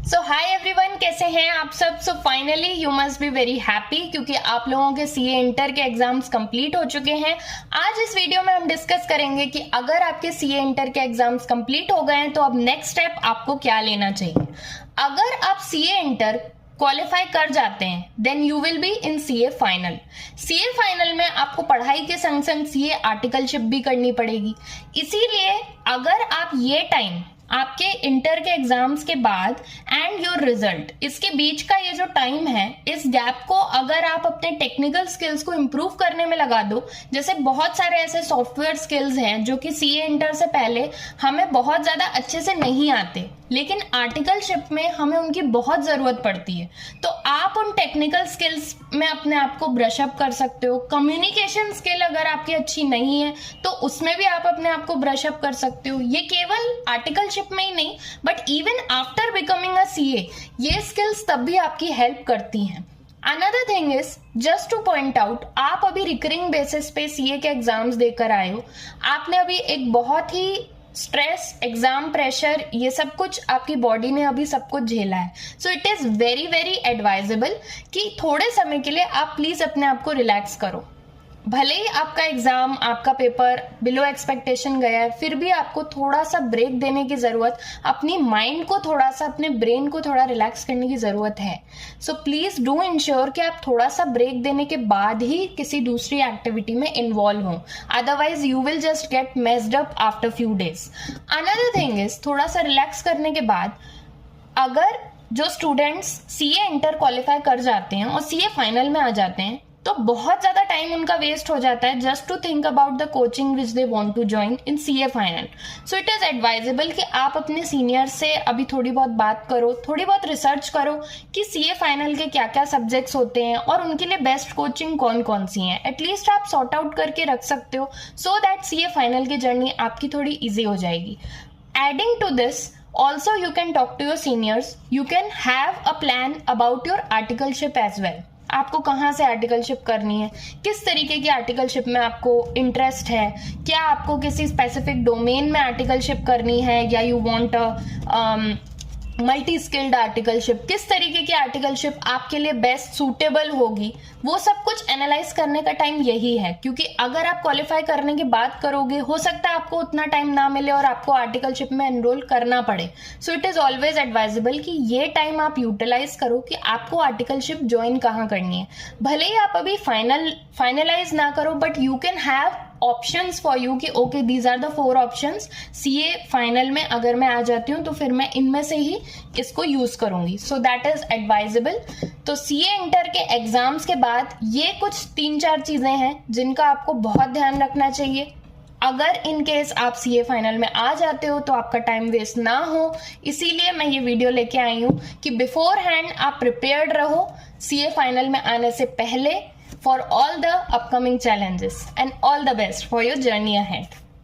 सो hi everyone, कैसे हैं आप सब। So finally you must be very happy क्योंकि आप लोगों के सीए इंटर के एग्जाम्स कंप्लीट हो चुके हैं। आज इस वीडियो में हम डिस्कस करेंगे कि अगर आपके सीए इंटर के एग्जाम्स कंप्लीट हो गए हैं तो अब नेक्स्ट स्टेप आपको क्या लेना चाहिए। अगर आप सीए इंटर क्वालिफाई कर जाते हैं then you will be in CA final. CA final में आपको पढ़ाई के संग संग सीए आर्टिकलशिप भी करनी पड़ेगी। इसीलिए अगर आप ये टाइम आपके इंटर के एग्जाम्स के बाद एंड योर रिजल्ट, इसके बीच का ये जो टाइम है, इस गैप को अगर आप अपने टेक्निकल स्किल्स को इम्प्रूव करने में लगा दो, जैसे बहुत सारे ऐसे सॉफ्टवेयर स्किल्स हैं जो कि सीए इंटर से पहले हमें बहुत ज्यादा अच्छे से नहीं आते, लेकिन आर्टिकलशिप में हमें उनकी बहुत जरूरत पड़ती है। तो आप उन टेक्निकल स्किल्स में अपने आप को ब्रश अप कर सकते हो। कम्युनिकेशन स्किल अगर आपकी अच्छी नहीं है तो उसमें भी आप अपने आप को ब्रश अप कर सकते हो। ये केवल आर्टिकलशिप में ही नहीं but even after becoming a CA ये स्किल्स तब भी आपकी हेल्प करती हैं। Another thing is just two point out, आप अभी रिकरिंग बेसिस पे सीए के एग्जाम्स देकर आए हो, आपने अभी एक बहुत ही स्ट्रेस, एग्जाम प्रेशर, ये सब कुछ आपकी बॉडी ने अभी सब कुछ झेला है। सो it is very very advisable कि थोड़े समय के लिए आप प्लीज अपने आप को रिलैक्स करो। भले ही आपका एग्जाम, आपका पेपर बिलो एक्सपेक्टेशन गया है, फिर भी आपको थोड़ा सा ब्रेक देने की जरूरत, अपनी माइंड को थोड़ा सा, अपने ब्रेन को थोड़ा रिलैक्स करने की जरूरत है। सो प्लीज डू इंश्योर कि आप थोड़ा सा ब्रेक देने के बाद ही किसी दूसरी एक्टिविटी में इन्वॉल्व हो, otherwise you will just get messed up after few days. Another thing is, थोड़ा सा रिलैक्स करने के बाद अगर जो स्टूडेंट्स सीए इंटर क्वालिफाई कर जाते हैं और सीए फाइनल में आ जाते हैं तो बहुत ज्यादा टाइम उनका वेस्ट हो जाता है just to think about the coaching which they want to join in CA final. So it is advisable कि आप अपने सीनियर से अभी थोड़ी बहुत बात करो, थोड़ी बहुत रिसर्च करो कि सीए फाइनल के क्या क्या सब्जेक्ट्स होते हैं और उनके लिए बेस्ट कोचिंग कौन कौन सी है। एटलीस्ट आप सॉर्ट आउट करके रख सकते हो सो दैट सीए फाइनल की जर्नी आपकी थोड़ी ईजी हो जाएगी। Adding to this, also you can talk to your seniors, you can have a plan about your articleship as well। आपको कहाँ से आर्टिकलशिप करनी है, किस तरीके की आर्टिकलशिप में आपको इंटरेस्ट है, क्या आपको किसी स्पेसिफिक डोमेन में आर्टिकलशिप करनी है या you want multi skilled articleship, किस तरीके की आर्टिकलशिप आपके लिए बेस्ट सूटेबल होगी, वो सब कुछ एनालाइज करने का टाइम यही है। क्योंकि अगर आप क्वालिफाई करने के बाद करोगे, हो सकता है आपको उतना टाइम ना मिले और आपको आर्टिकलशिप में एनरोल करना पड़े। सो इट इज ऑलवेज एडवाइजेबल कि ये टाइम आप यूटिलाइज करो कि आपको आर्टिकलशिप ज्वाइन कहाँ करनी है। भले ही आप अभी फाइनलाइज ना करो but you can have options for you कि okay these are the 4 options. CA final में अगर मैं आ जाती हूँ तो फिर मैं इनमें से ही इसको यूज करूंगी। So that is advisable. तो सीए इंटर के एग्जाम्स के बाद ये कुछ 3-4 चीजें हैं जिनका आपको बहुत ध्यान रखना चाहिए। अगर इन केस आप सीए फाइनल में आ जाते हो तो आपका टाइम वेस्ट ना हो, इसीलिए मैं ये वीडियो लेके आई हूँ कि बिफोर हैंड आप प्रिपेयर्ड रहो सीए फाइनल में आने से पहले for all the upcoming challenges, and all the best for your journey ahead.